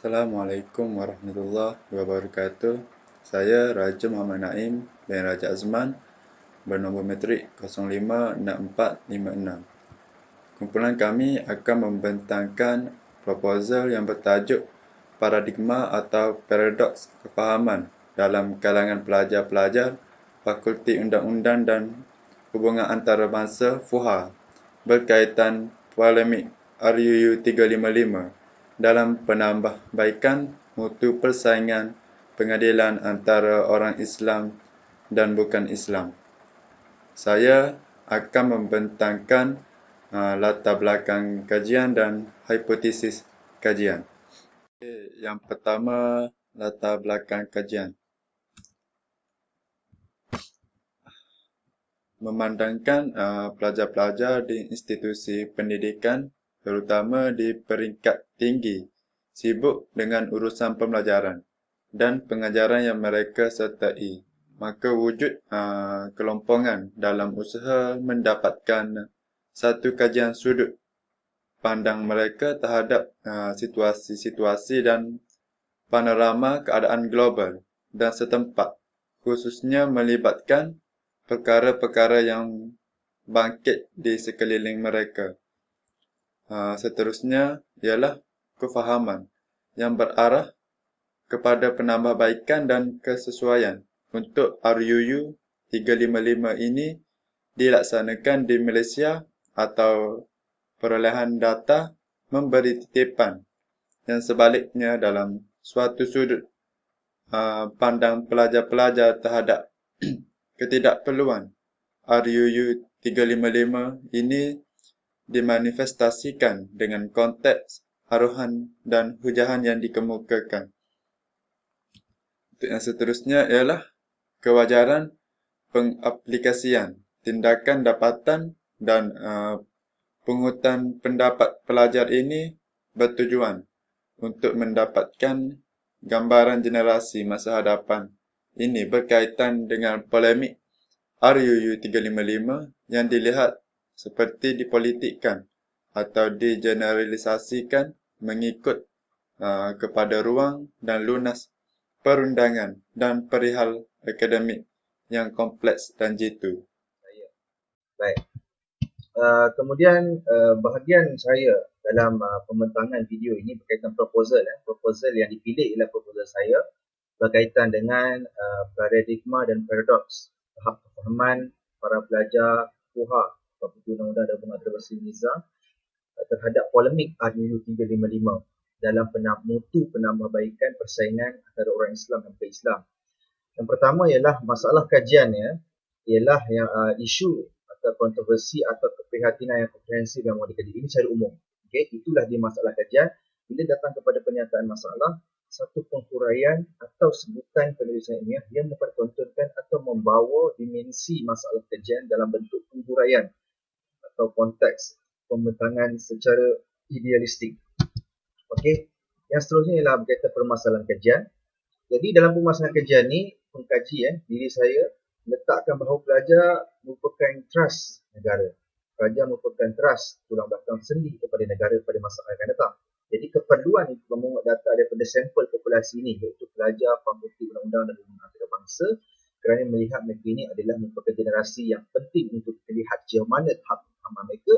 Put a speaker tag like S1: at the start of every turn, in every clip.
S1: Assalamualaikum warahmatullahi wabarakatuh. Saya Raja Muhammad Naim bin Raja Azman bernombor metrik 056456. Kumpulan kami akan membentangkan proposal yang bertajuk Paradigma atau Paradoks Kefahaman dalam kalangan pelajar-pelajar Fakulti Undang-Undang dan Hubungan Antarabangsa FUHA berkaitan polemik RUU 355 dalam penambahbaikan mutu persaingan pengadilan antara orang Islam dan bukan Islam. Saya akan membentangkan latar belakang kajian dan hipotesis kajian. Yang pertama, latar belakang kajian. Memandangkan pelajar-pelajar di institusi pendidikan, terutama di peringkat tinggi, sibuk dengan urusan pembelajaran dan pengajaran yang mereka sertai, maka wujud kelompongan dalam usaha mendapatkan satu kajian sudut pandang mereka terhadap situasi-situasi dan panorama keadaan global dan setempat, khususnya melibatkan perkara-perkara yang bangkit di sekeliling mereka. Seterusnya ialah kefahaman yang berarah kepada penambahbaikan dan kesesuaian untuk RUU 355 ini dilaksanakan di Malaysia atau perolehan data memberi titipan yang sebaliknya dalam suatu sudut pandang pelajar-pelajar terhadap ketidakperluan RUU 355 ini dimanifestasikan dengan konteks aruhan dan hujahan yang dikemukakan. Yang seterusnya ialah kewajaran pengaplikasian tindakan dapatan dan pungutan pendapat pelajar ini bertujuan untuk mendapatkan gambaran generasi masa hadapan ini berkaitan dengan polemik RUU 355 yang dilihat seperti dipolitikkan atau digeneralisasikan mengikut kepada ruang dan lunas perundangan dan perihal akademik yang kompleks dan jitu.
S2: Baik. Kemudian bahagian saya dalam pembentangan video ini berkaitan proposal. Proposal yang dipilih ialah proposal saya berkaitan dengan paradigma dan paradoks tahap kefahaman para pelajar FUHA Fakulti Undang-Undang dan Hubungan Antarabangsa Indonesia terhadap polemik RUU 355 dalam mutu penambahbaikan persaingan antara orang Islam dan bukan Islam. Yang pertama ialah masalah kajiannya ialah yang isu atau kontroversi atau keprihatinan yang komprehensif yang mahu dikaji ini secara umum. Okey, itulah dia masalah kajian. Bila datang kepada pernyataan masalah, satu penghuraian atau sebutan penulisan ilmiah yang mempertontonkan atau membawa dimensi masalah kajian dalam bentuk penghuraian atau konteks pembentangan secara idealistik. Okey, yang seterusnya ialah berkaitan permasalahan kajian. Jadi dalam permasalahan kajian ni, pengkaji diri saya letakkan bahawa pelajar merupakan trust negara. Pelajar merupakan trust tulang belakang sendi kepada negara pada masa akan datang. Jadi keperluan untuk memungut data daripada sampel populasi ini, iaitu pelajar Fakulti Undang-Undang dan Hubungan Antarabangsa, kerana melihat mereka ini adalah merupakan generasi yang penting untuk melihat sejauh mana tahap kefahaman mereka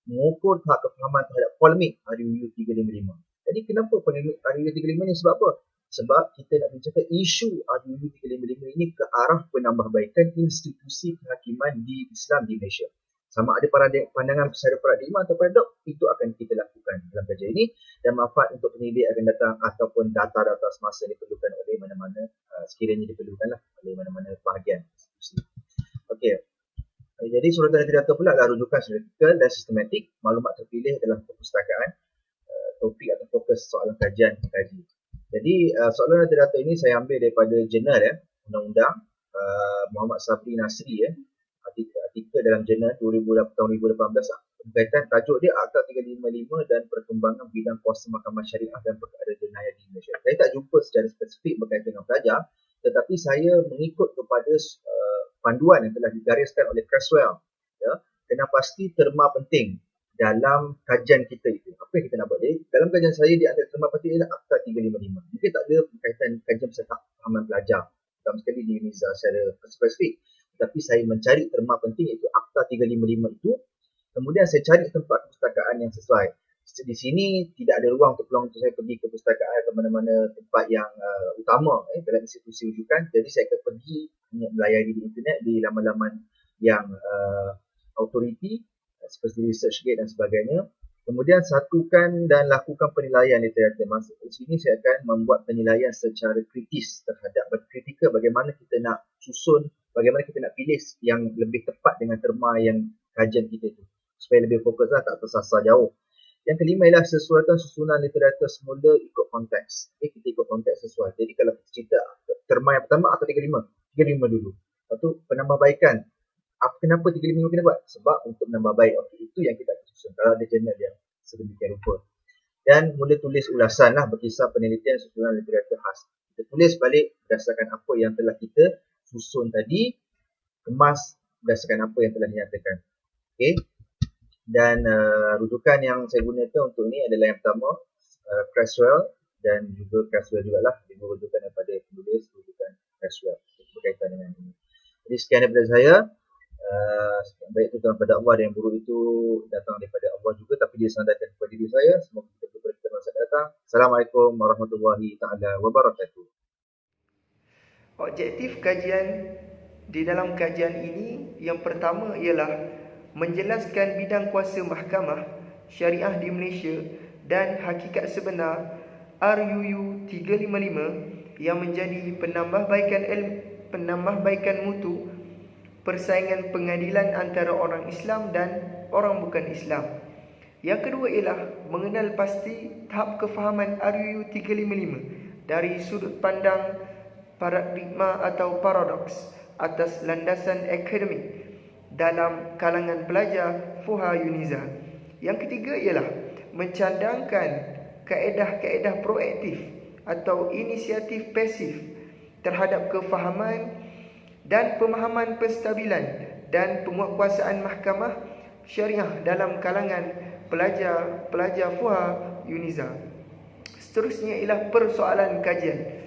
S2: mengukur tahap kefahaman terhadap polemik RUU 355. Jadi kenapa polemik RUU 355 ni? Sebab apa? Sebab kita nak bincangkan isu RUU 355 ini ke arah penambahbaikan institusi kehakiman di Islam di Malaysia. Sama ada pandangan secara paradigma atau paradok, itu akan kita lakukan dalam kajian ini dan manfaat untuk pendidik akan datang ataupun data-data semasa diperlukan oleh mana-mana sekiranya diperlukanlah oleh mana-mana bahagian institusi. Okey. Jadi surutan data pula adalah rujukan analytical dan sistematik, maklumat terpilih dalam perpustakaan, topik atau fokus soalan kajian kaji. Jadi soalan data ini saya ambil daripada jurnal Undang-Undang Muhammad Sabri Nasri artikel dalam jurnal 2018 berkaitan tajuk dia Akta 355 dan perkembangan bidang kuasa mahkamah syariah dan perkara jenayah di Malaysia. Saya tak jumpa secara spesifik berkaitan dengan pelajar, tetapi saya mengikut kepada panduan yang telah digariskan oleh Creswell, kena pasti terma penting dalam kajian kita itu. Apa yang kita nak buat? Jadi, dalam kajian saya di antara terma penting adalah Akta 355. Mungkin tak ada berkaitan kajian pasal kefahaman pelajar. Pertama sekali di UNIZA secara spesifik. Tapi saya mencari terma penting iaitu Akta 355 itu. Kemudian saya cari tempat perpustakaan yang sesuai. Di sini tidak ada ruang untuk peluang untuk saya pergi ke perpustakaan atau mana-mana tempat yang utama dalam institusi rujukan. Jadi saya akan pergi melayari di internet di laman-laman yang authority seperti ResearchGate dan sebagainya. Kemudian satukan dan lakukan penilaian literatur. Maksud di sini saya akan membuat penilaian secara kritis terhadap kritikal bagaimana kita nak susun, bagaimana kita nak pilih yang lebih tepat dengan terma yang kajian kita itu. Supaya lebih fokuslah, tak tersasar jauh. Yang kelima ialah sesuaikan susunan literatur semula ikut konteks. Kita ikut konteks sesuai. Jadi kalau kita cerita terma yang pertama atau 35 dulu. Lepas tu penambahbaikan. Kenapa 35 kena buat? Sebab untuk menambah baik. Itu yang kita akan susun. Kalau ada jurnal yang sedemikian rupa. Dan mula tulis ulasan lah berkisar penelitian susunan literatur khas. Kita tulis balik berdasarkan apa yang telah kita susun tadi. Kemas berdasarkan apa yang telah dinyatakan. Okey. Dan rujukan yang saya gunakan untuk ini adalah yang pertama Creswell dan juga Creswell jugalah. Dia rujukan daripada penulis rujukan Creswell berkaitan dengan ini. Jadi sekian daripada saya. Baik itu daripada Allah dan yang buruk itu datang daripada Allah juga, tapi dia sandarkan kepada diri saya. Semoga kita berjumpa pada masa datang. Assalamualaikum warahmatullahi taala wabarakatuh.
S3: Objektif kajian di dalam kajian ini yang pertama ialah menjelaskan bidang kuasa mahkamah syariah di Malaysia dan hakikat sebenar RUU 355 yang menjadi penambahbaikan mutu persaingan pengadilan antara orang Islam dan orang bukan Islam. Yang kedua ialah mengenal pasti tahap kefahaman RUU 355 dari sudut pandang paradigma atau paradoks atas landasan akademik dalam kalangan pelajar FUHA UNIZA. Yang ketiga ialah mencadangkan kaedah-kaedah proaktif atau inisiatif pasif terhadap kefahaman dan pemahaman penstabilan dan penguatkuasaan mahkamah syariah dalam kalangan pelajar FUHA UNIZA. Seterusnya ialah persoalan kajian.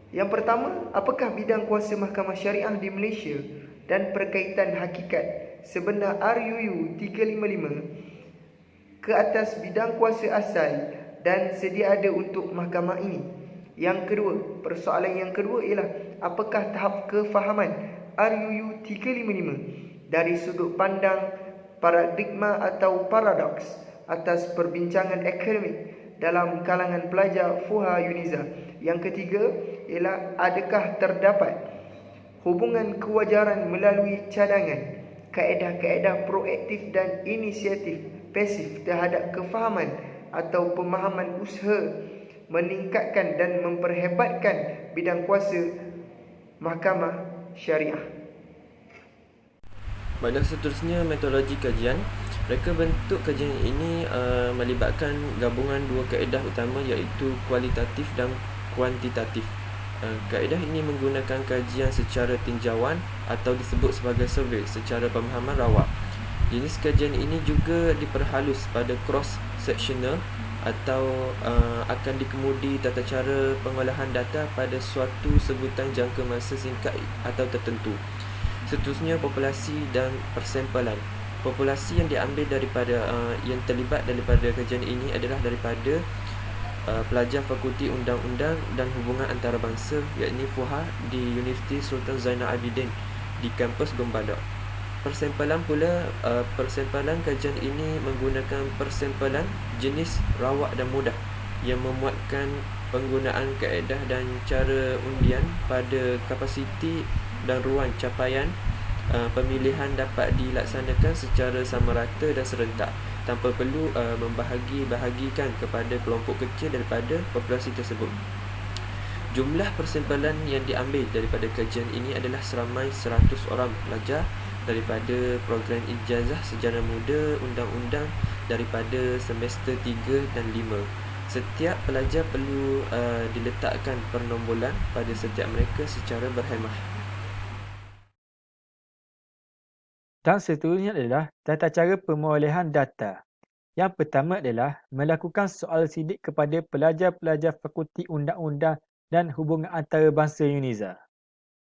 S3: Yang pertama, apakah bidang kuasa mahkamah syariah di Malaysia dan perkaitan hakikat sebenar RUU 355 ke atas bidang kuasa asal dan sedia ada untuk mahkamah ini. Yang kedua, persoalan yang kedua ialah apakah tahap kefahaman RUU 355 dari sudut pandang paradigma atau paradoks atas perbincangan akademik dalam kalangan pelajar FUHA UNIZA. Yang ketiga ialah adakah terdapat hubungan kewajaran melalui cadangan kaedah-kaedah proaktif dan inisiatif pasif terhadap kefahaman atau pemahaman usaha meningkatkan dan memperhebatkan bidang kuasa mahkamah syariah.
S4: Pada seterusnya, metodologi kajian. Reka bentuk kajian ini melibatkan gabungan dua kaedah utama iaitu kualitatif dan kuantitatif. Kaedah ini menggunakan kajian secara tinjauan atau disebut sebagai survey secara pemahaman rawak. Jenis kajian ini juga diperhalus pada cross-sectional atau akan dikemudi tata cara pengolahan data pada suatu sebutan jangka masa singkat atau tertentu. Seterusnya, populasi dan persampalan. Populasi yang diambil daripada yang terlibat daripada kajian ini adalah daripada pelajar Fakulti Undang-Undang dan Hubungan Antarabangsa iaitu FUHA di Universiti Sultan Zainal Abidin di kampus Gombadak. Persampalan pula, persampalan kajian ini menggunakan persampalan jenis rawak dan mudah yang memuatkan penggunaan kaedah dan cara undian pada kapasiti dan ruang capaian. Pemilihan dapat dilaksanakan secara sama rata dan serentak tanpa perlu membahagi-bahagikan kepada kelompok kecil daripada populasi tersebut. Jumlah persampalan yang diambil daripada kajian ini adalah seramai 100 orang pelajar daripada program ijazah sejarah muda undang-undang daripada semester 3 dan 5. Setiap pelajar perlu diletakkan pernombolan pada setiap mereka secara berhemah.
S5: Dan seterusnya adalah tata cara perolehan data. Yang pertama adalah melakukan soal sidik kepada pelajar-pelajar Fakulti Undang-Undang dan Hubungan Antarabangsa UNIZA.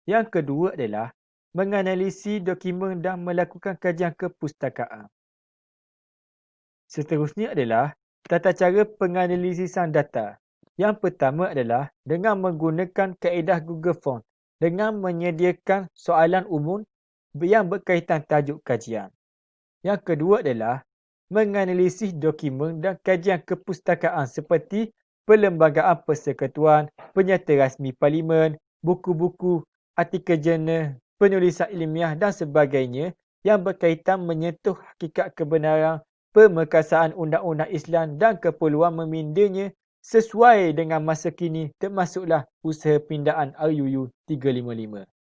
S5: Yang kedua adalah menganalisi dokumen dan melakukan kajian kepustakaan. Seterusnya adalah tata cara penganalisisan data. Yang pertama adalah dengan menggunakan kaedah Google Form dengan menyediakan soalan umum yang berkaitan tajuk kajian. Yang kedua adalah menganalisis dokumen dan kajian kepustakaan seperti Perlembagaan Persekutuan, Penyata Rasmi Parlimen, buku-buku, artikel jurnal, penulisan ilmiah dan sebagainya yang berkaitan menyentuh hakikat kebenaran pemerkasaan undang-undang Islam dan keperluan memindahnya sesuai dengan masa kini termasuklah usaha pindaan RUU 355.